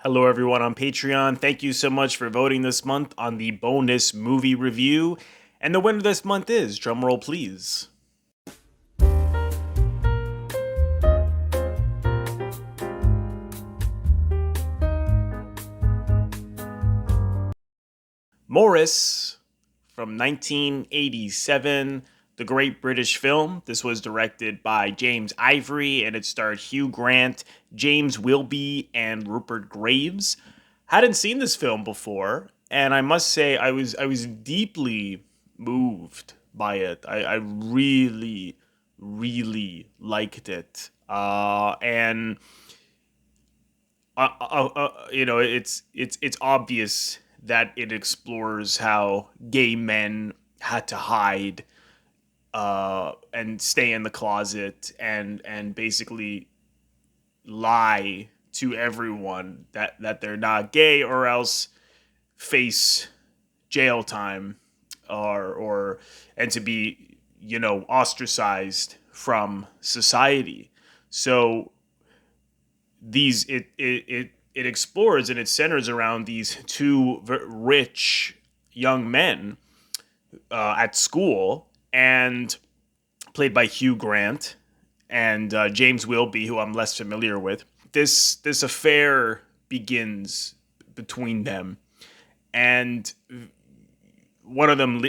Hello, everyone on Patreon. Thank you so much for voting this month on the bonus movie review. And the winner this month is, drumroll please, Maurice from 1987, the great British film. This was directed by James Ivory and it starred Hugh Grant, James Wilby, and Rupert Graves. Hadn't seen this film before, and I must say I was deeply moved by it. I really, really liked it. And it's obvious that it explores how gay men had to hide and stay in the closet and basically lie to everyone that they're not gay or else face jail time or and to be ostracized from society. So it explores and it centers around these two rich young men at school, and played by Hugh Grant and James Wilby, who I'm less familiar with. This affair begins between them, and one of them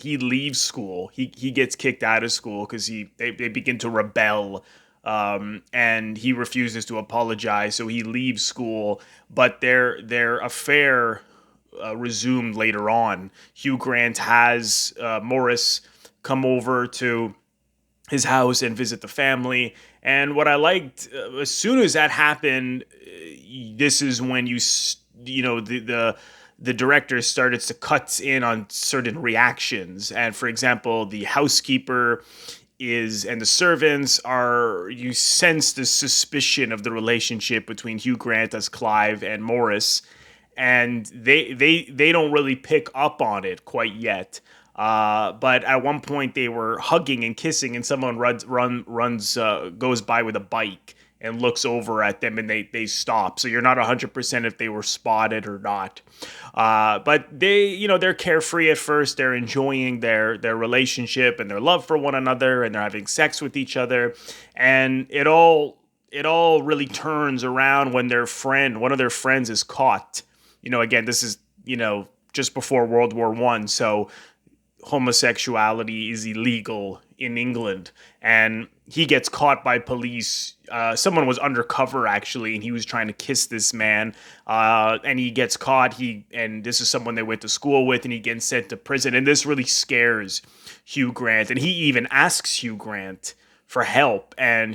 he leaves school. He gets kicked out of school because they begin to rebel, and he refuses to apologize, so he leaves school. But their affair resumed later on. Hugh Grant has Maurice come over to his house and visit the family. And what I liked, as soon as that happened, this is when the director started to cut in on certain reactions. And for example, the housekeeper and the servants you sense the suspicion of the relationship between Hugh Grant as Clive and Maurice, and they don't really pick up on it quite yet. But at one point they were hugging and kissing, and someone goes by with a bike and looks over at them, and they stop. So you're not 100% if they were spotted or not. But they're carefree at first. They're enjoying their relationship and their love for one another, and they're having sex with each other. And it all really turns around when one of their friends is caught. Again, this is, just before World War I. So homosexuality is illegal in England, and he gets caught by police. Someone was undercover actually, and he was trying to kiss this man, and he gets caught. And this is someone they went to school with, and he gets sent to prison. And this really scares Hugh Grant, and he even asks Hugh Grant for help. And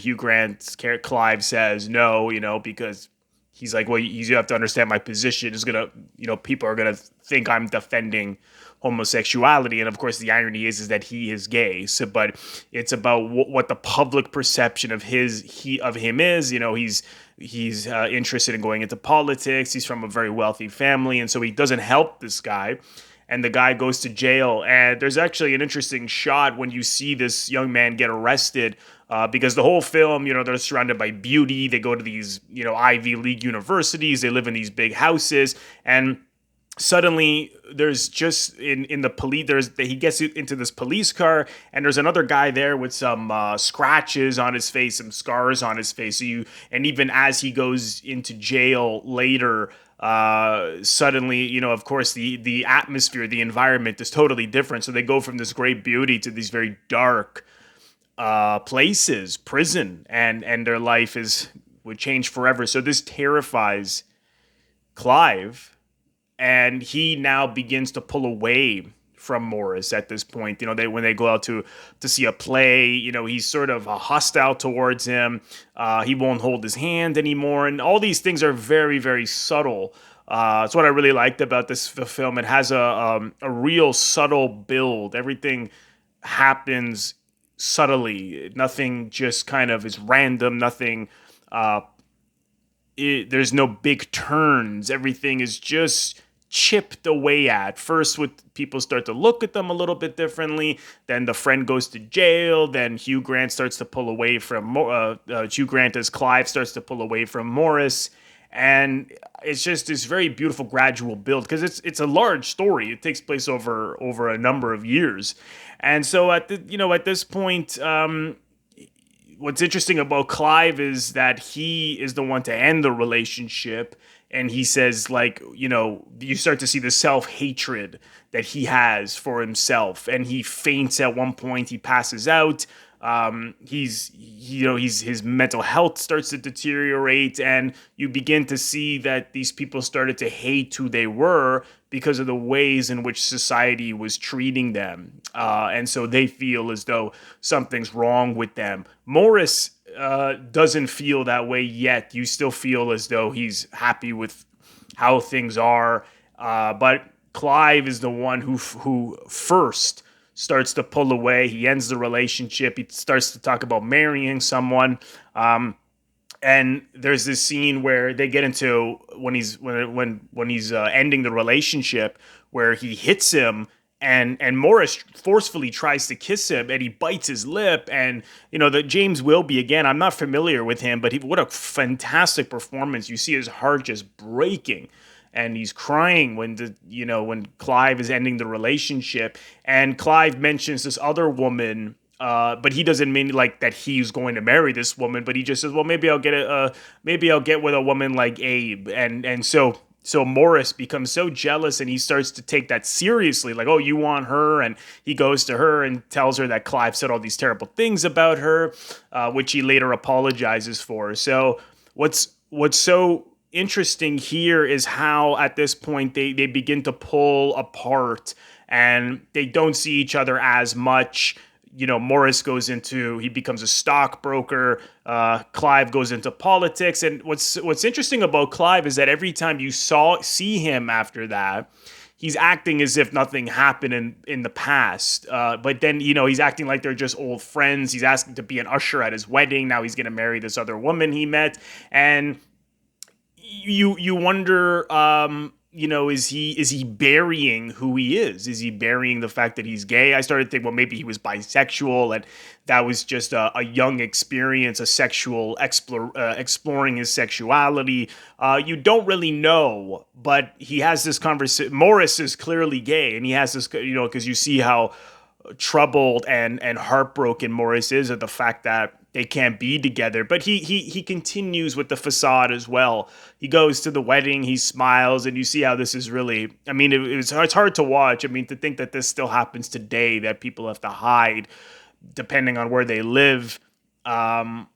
Clive says no, because he's like, well, you have to understand my position is gonna, people are gonna think I'm defending homosexuality. And of course, the irony is that he is gay. So, but it's about what the public perception of him is. He's interested in going into politics. He's from a very wealthy family, and so he doesn't help this guy. And the guy goes to jail. And there's actually an interesting shot when you see this young man get arrested, because the whole film, they're surrounded by beauty. They go to these, Ivy League universities. They live in these big houses. And suddenly there's just in the police, he gets into this police car, and there's another guy there with some scratches on his face, some scars on his face. And even as he goes into jail later, suddenly, of course, the atmosphere, the environment is totally different. So they go from this great beauty to these very dark places, prison, and their life would change forever. So this terrifies Clive, and he now begins to pull away from Maurice at this point. When they go out to see a play, he's sort of hostile towards him. He won't hold his hand anymore, and all these things are very, very subtle. That's what I really liked about the film. It has a real subtle build. Everything happens subtly. Nothing just kind of is random. Nothing. There's no big turns. Everything is just chipped away at. First, people start to look at them a little bit differently. Then the friend goes to jail. Then Hugh Grant starts to pull away from Hugh Grant as Clive starts to pull away from Maurice. And it's just this very beautiful gradual build because it's a large story. It takes place over a number of years, and so at this point, what's interesting about Clive is that he is the one to end the relationship. And he says, like, you start to see the self-hatred that he has for himself. And he faints at one point. He passes out. His mental health starts to deteriorate. And you begin to see that these people started to hate who they were because of the ways in which society was treating them. And so they feel as though something's wrong with them. Maurice doesn't feel that way yet. You still feel as though he's happy with how things are. But Clive is the one who first starts to pull away. He ends the relationship. He starts to talk about marrying someone. And there's this scene where they get into when he's ending the relationship, where he hits him, and Maurice forcefully tries to kiss him, and he bites his lip. And the James Wilby, again, I'm not familiar with him, but what a fantastic performance. You see his heart just breaking, and he's crying when Clive is ending the relationship. And Clive mentions this other woman. But he doesn't mean like that he's going to marry this woman, but he just says, well, maybe I'll get with a woman like Abe. And so Maurice becomes so jealous, and he starts to take that seriously. Like, oh, you want her? And he goes to her and tells her that Clive said all these terrible things about her, which he later apologizes for. So what's so interesting here is how at this point they begin to pull apart, and they don't see each other as much. Maurice he becomes a stockbroker. Clive goes into politics. And what's interesting about Clive is that every time you see him after that, he's acting as if nothing happened in the past. But then, he's acting like they're just old friends. He's asking to be an usher at his wedding. Now he's going to marry this other woman he met. And you wonder, is he burying who he is? Is he burying the fact that he's gay? I started to think, well, maybe he was bisexual, and that was just a young experience, a sexual exploring his sexuality. You don't really know, but he has this conversation. Maurice is clearly gay, and he has this, because you see how troubled and heartbroken Maurice is at the fact that they can't be together. But he continues with the facade as well. He goes to the wedding, he smiles, and you see how this is really, it's hard to watch. To think that this still happens today, that people have to hide depending on where they live. If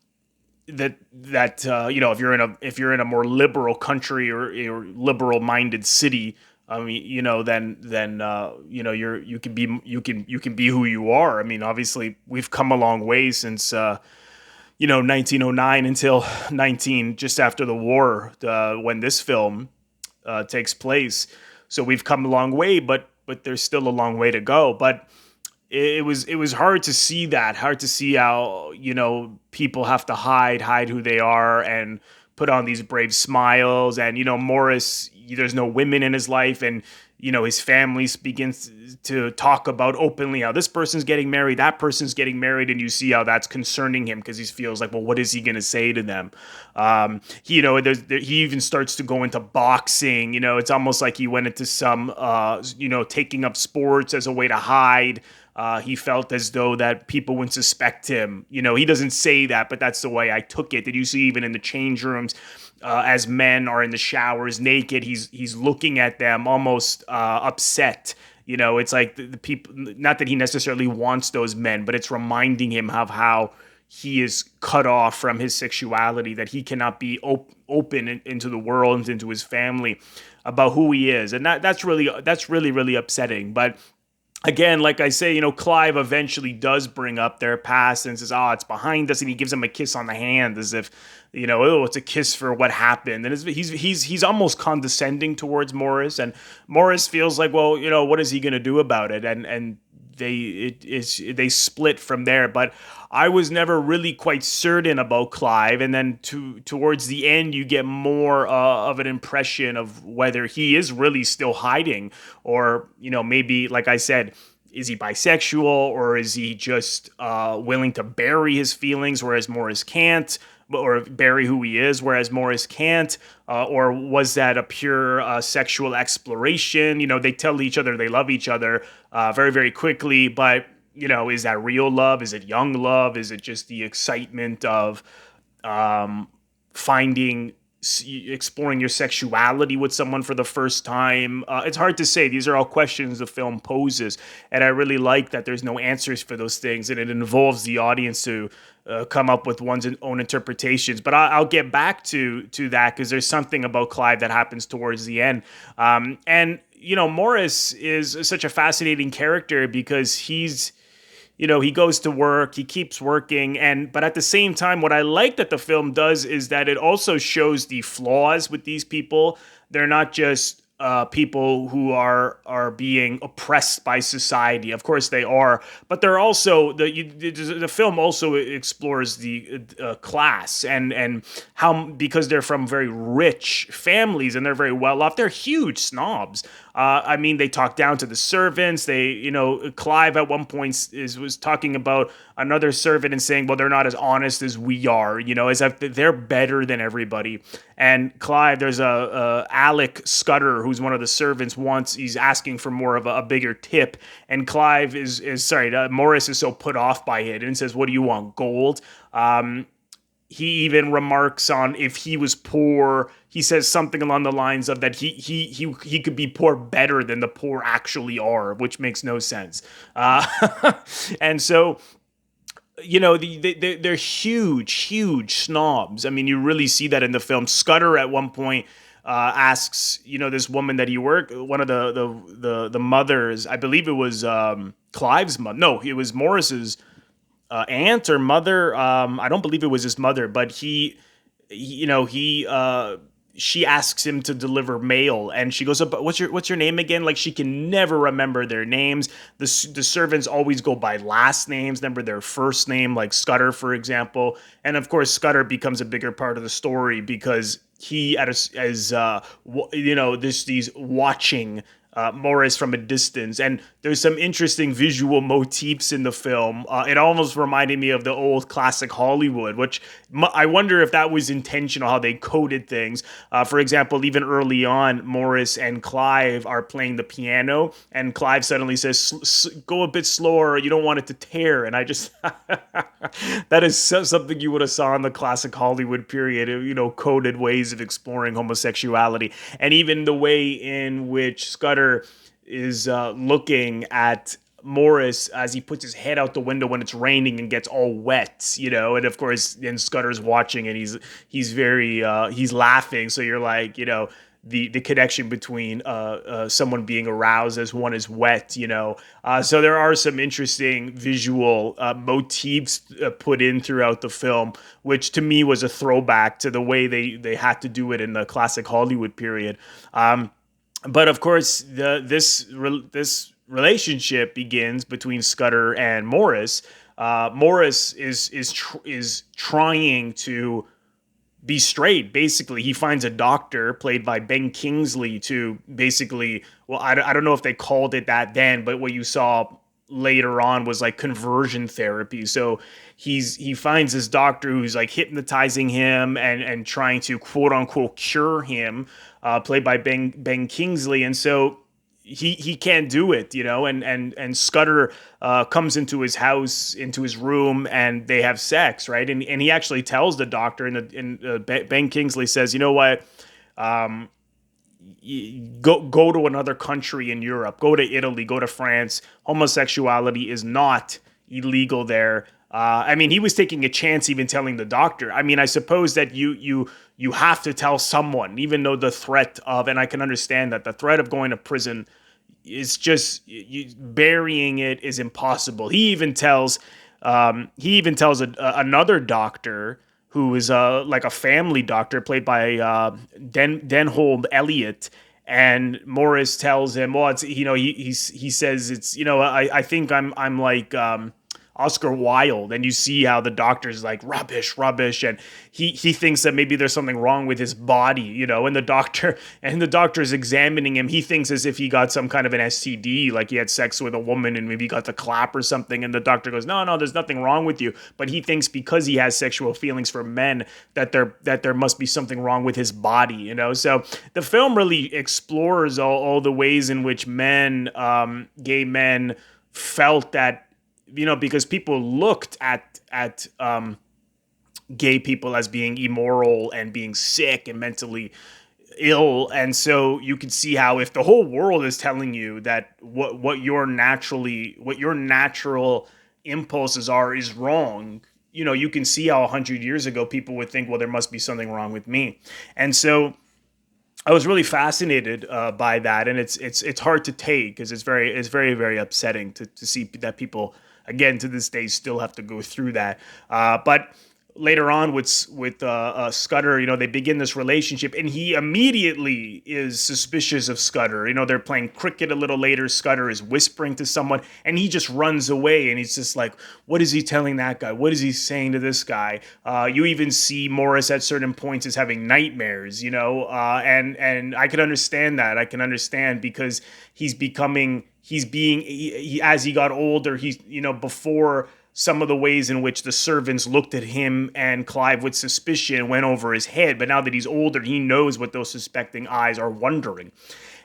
you're in a more liberal country or liberal minded city, then you can be who you are. Obviously we've come a long way since 1909 until just after the war, when this film takes place. So we've come a long way, but there's still a long way to go. But it was hard to see how people have to hide who they are and put on these brave smiles. And Maurice, there's no women in his life, and his family begins to talk about openly how this person's getting married, that person's getting married, and you see how that's concerning him because he feels like, well, what is he going to say to them? He even starts to go into boxing. It's almost like he went into some, taking up sports as a way to hide. He felt as though that people wouldn't suspect him. He doesn't say that, but that's the way I took it. That you see even in the change rooms, as men are in the showers naked, he's looking at them almost upset. It's like the people, not that he necessarily wants those men, but it's reminding him of how he is cut off from his sexuality, that he cannot be open into the world and into his family about who he is. And that's really upsetting. But again, like I say, Clive eventually does bring up their past and says, "Oh, it's behind us," and he gives him a kiss on the hand as if, "Oh, it's a kiss for what happened." And he's almost condescending towards Maurice, and Maurice feels like, well, what is he going to do about it? And they split from there. But I was never really quite certain about Clive, and then towards the end, you get more of an impression of whether he is really still hiding, or maybe, like I said, is he bisexual, or is he just willing to bury his feelings, whereas Maurice can't? or bury who he is, whereas Maurice can't? Or was that a pure sexual exploration? They tell each other they love each other very, very quickly, but is that real love? Is it young love? Is it just the excitement of finding, exploring your sexuality with someone for the first time? It's hard to say. These are all questions the film poses, and I really like that there's no answers for those things, and it involves the audience to come up with one's own interpretations. But I'll get back to that, because there's something about Clive that happens towards the end, and Maurice is such a fascinating character because he goes to work, he keeps working, but at the same time, what I like that the film does is that it also shows the flaws with these people. They're not just people who are being oppressed by society. Of course they are, but they're also the film also explores the class and how, because they're from very rich families and they're very well off, they're huge snobs. They talk down to the servants. Clive at one point was talking about another servant and saying, well, they're not as honest as we are, as if they're better than everybody. And Clive, there's Alec Scudder, who's one of the servants, he's asking for more of a bigger tip. And Clive Maurice is so put off by it and says, what do you want, gold? He even remarks on if he was poor. He says something along the lines of that he could be poor better than the poor actually are, which makes no sense. And so, they're huge snobs. You really see that in the film. Scudder at one point asks, this woman that he worked, one of the mothers, I believe it was Clive's mother. No, it was Maurice's aunt or mother. I don't believe it was his mother, but she asks him to deliver mail, and she goes, what's your name again? Like, she can never remember their names. The servants always go by last names, never their first name, like Scudder, for example. And of course, Scudder becomes a bigger part of the story because he, these watching Maurice from a distance, and there's some interesting visual motifs in the film. It almost reminded me of the old classic Hollywood, which I wonder if that was intentional, how they coded things. For example, even early on, Maurice and Clive are playing the piano, and Clive suddenly says, go a bit slower, you don't want it to tear. And I just, that is something you would have saw in the classic Hollywood period, coded ways of exploring homosexuality. And even the way in which Scudder is looking at Maurice as he puts his head out the window when it's raining and gets all wet, and of course then Scudder's watching and he's very he's laughing, so you're like, the connection between someone being aroused as one is wet, so there are some interesting visual motifs put in throughout the film, which to me was a throwback to the way they had to do it in the classic Hollywood period. But of course, this relationship begins between Scudder and Maurice. Maurice is trying to be straight. Basically, he finds a doctor played by Ben Kingsley to basically, well, I don't know if they called it that then, but what you saw later on was like conversion therapy. So he finds this doctor who's like hypnotizing him and trying to quote unquote cure him, played by Ben Kingsley. And so he can't do it, and Scudder comes into his house, into his room, and they have sex, right? And he actually tells the doctor, and Ben Kingsley says, you know what, go to another country in Europe, go to Italy, go to France. Homosexuality is not illegal there. He was taking a chance even telling the doctor. I suppose that you have to tell someone, even though the threat of, and I can understand that the threat of going to prison is just, burying it is impossible. He even tells another doctor who is like a family doctor played by Denholm Elliott, and Maurice tells him, well, it's, he says it's, I think I'm like Oscar Wilde, and you see how the doctor's like rubbish, and he thinks that maybe there's something wrong with his body, and the doctor is examining him. He thinks as if he got some kind of an STD, like he had sex with a woman and maybe got the clap or something, and the doctor goes, no, there's nothing wrong with you. But he thinks because he has sexual feelings for men that there must be something wrong with his body, So the film really explores all the ways in which men, gay men, felt that, because people looked at gay people as being immoral and being sick and mentally ill. And so you can see how if the whole world is telling you that what your natural impulses are is wrong, you can see how 100 years ago people would think, well, there must be something wrong with me. And so I was really fascinated by that, and it's hard to take because it's very very upsetting to see that people, again, to this day, still have to go through that. But later on with Scudder, they begin this relationship, and he immediately is suspicious of Scudder. They're playing cricket a little later. Scudder is whispering to someone, and he just runs away, and he's just like, what is he telling that guy? What is he saying to this guy? You even see Maurice at certain points is having nightmares, and I can understand that. I can understand because as he got older, before, some of the ways in which the servants looked at him and Clive with suspicion went over his head. But now that he's older, he knows what those suspecting eyes are wondering.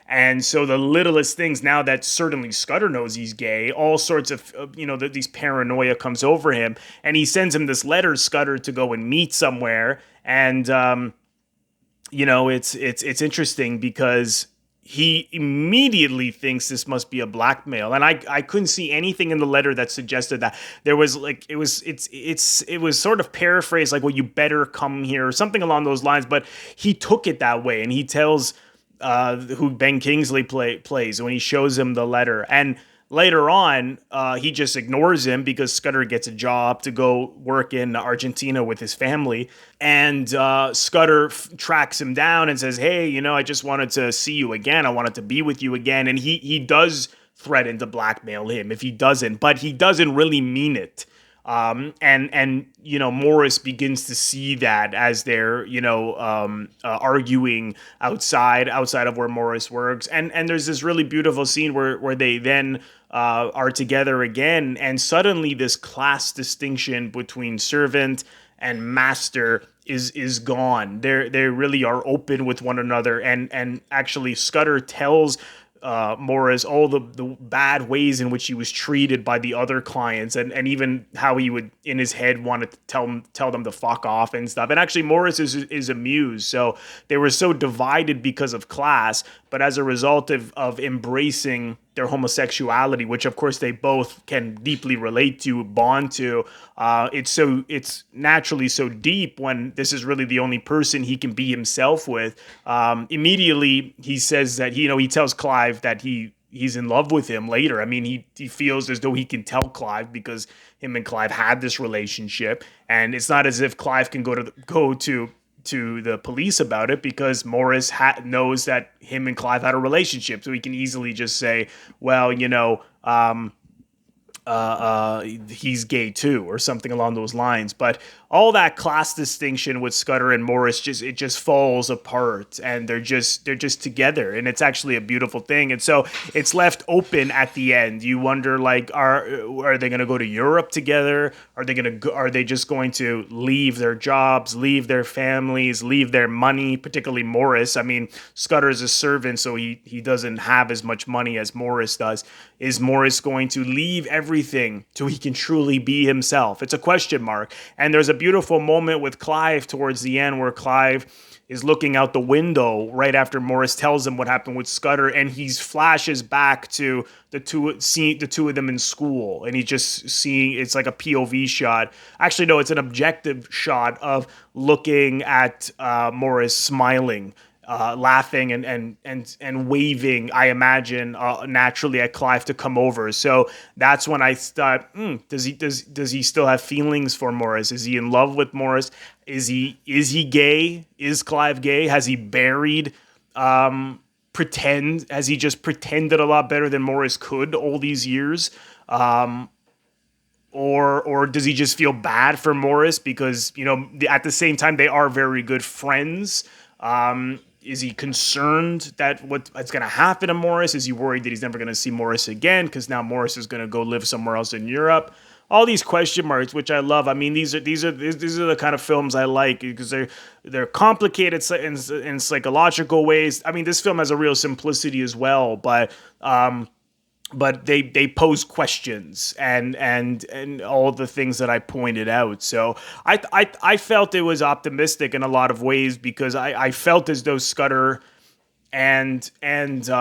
And so the littlest things, now that certainly Scudder knows he's gay, all sorts of, these paranoia comes over him. And he sends him this letter, Scudder, to go and meet somewhere. And, it's interesting because he immediately thinks this must be a blackmail, and I couldn't see anything in the letter that suggested that. There was it was sort of paraphrased like, well, you better come here or something along those lines, but he took it that way, and he tells who Ben Kingsley plays when he shows him the letter. And later on, he just ignores him because Scudder gets a job to go work in Argentina with his family. And Scudder tracks him down and says, hey, I just wanted to see you again. I wanted to be with you again. And he does threaten to blackmail him if he doesn't, but he doesn't really mean it. And Maurice begins to see that as they're, arguing outside of where Maurice works. And there's this really beautiful scene where they then are together again. And suddenly this class distinction between servant and master is gone. They really are open with one another. And actually Scudder tells Maurice all the bad ways in which he was treated by the other clients, and even how he would in his head want to tell them to fuck off and stuff. And actually Maurice is amused. So they were so divided because of class, but as a result of embracing their homosexuality, which of course they both can deeply relate to, bond to, it's naturally so deep when this is really the only person he can be himself with. Immediately he says that he tells Clive that he's in love with him later. I mean, he feels as though he can tell Clive because him and Clive had this relationship, and it's not as if Clive can go to the police about it because Maurice knows that him and Clive had a relationship, so he can easily just say, well, he's gay too, or something along those lines. But all that class distinction with Scudder and Maurice just falls apart, and they're just together, and it's actually a beautiful thing. And so it's left open at the end. You wonder, like, are they going to go to Europe together? Are they just going to leave their jobs, leave their families, leave their money? Particularly Maurice. I mean, Scudder is a servant, so he doesn't have as much money as Maurice does. Is Maurice going to leave everything so he can truly be himself? It's a question mark. And there's a beautiful moment with Clive towards the end where Clive is looking out the window right after Maurice tells him what happened with Scudder, and he flashes back to the two of them in school, and he's just seeing, it's like a POV shot. Actually, no, it's an objective shot of looking at Maurice smiling, laughing and waving, I imagine, naturally at Clive to come over. So that's when I thought, does he still have feelings for Maurice? Is he in love with Maurice? Is he gay? Is Clive gay? Has he buried has he just pretended a lot better than Maurice could all these years? or does he just feel bad for Maurice because, you know, at the same time they are very good friends? Is he concerned that what's going to happen to Maurice? Is he worried that he's never going to see Maurice again because now Maurice is going to go live somewhere else in Europe? All these question marks, which I love. I mean, these are the kind of films I like because they're complicated in psychological ways. I mean, this film has a real simplicity as well, but they pose questions and all the things that I pointed out. So I felt it was optimistic in a lot of ways because I felt as though Scudder and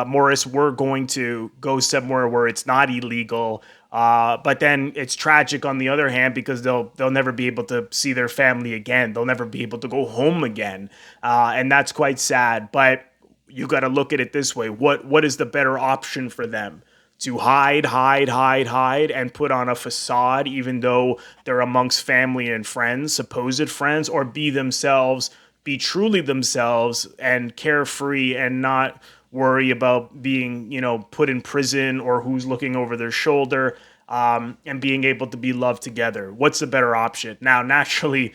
Maurice were going to go somewhere where it's not illegal. But then it's tragic on the other hand because they'll never be able to see their family again. They'll never be able to go home again, and that's quite sad. But you got to look at it this way: what is the better option for them? To hide, and put on a facade, even though they're amongst family and friends, supposed friends, or be themselves, be truly themselves, and carefree and not worry about being, you know, put in prison or who's looking over their shoulder, and being able to be loved together. What's the better option? Now, naturally,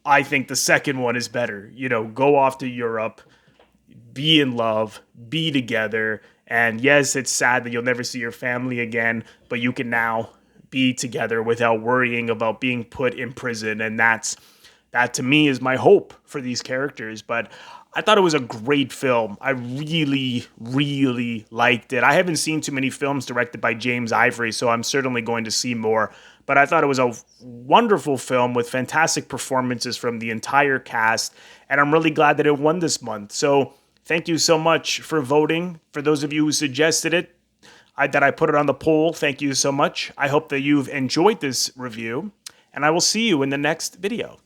I think the second one is better. You know, go off to Europe, be in love, be together. And yes, it's sad that you'll never see your family again, but you can now be together without worrying about being put in prison. And that to me is my hope for these characters. But I thought it was a great film. I really, really liked it. I haven't seen too many films directed by James Ivory, so I'm certainly going to see more. But I thought it was a wonderful film with fantastic performances from the entire cast. And I'm really glad that it won this month. So thank you so much for voting. For those of you who suggested it, that I put it on the poll, thank you so much. I hope that you've enjoyed this review, and I will see you in the next video.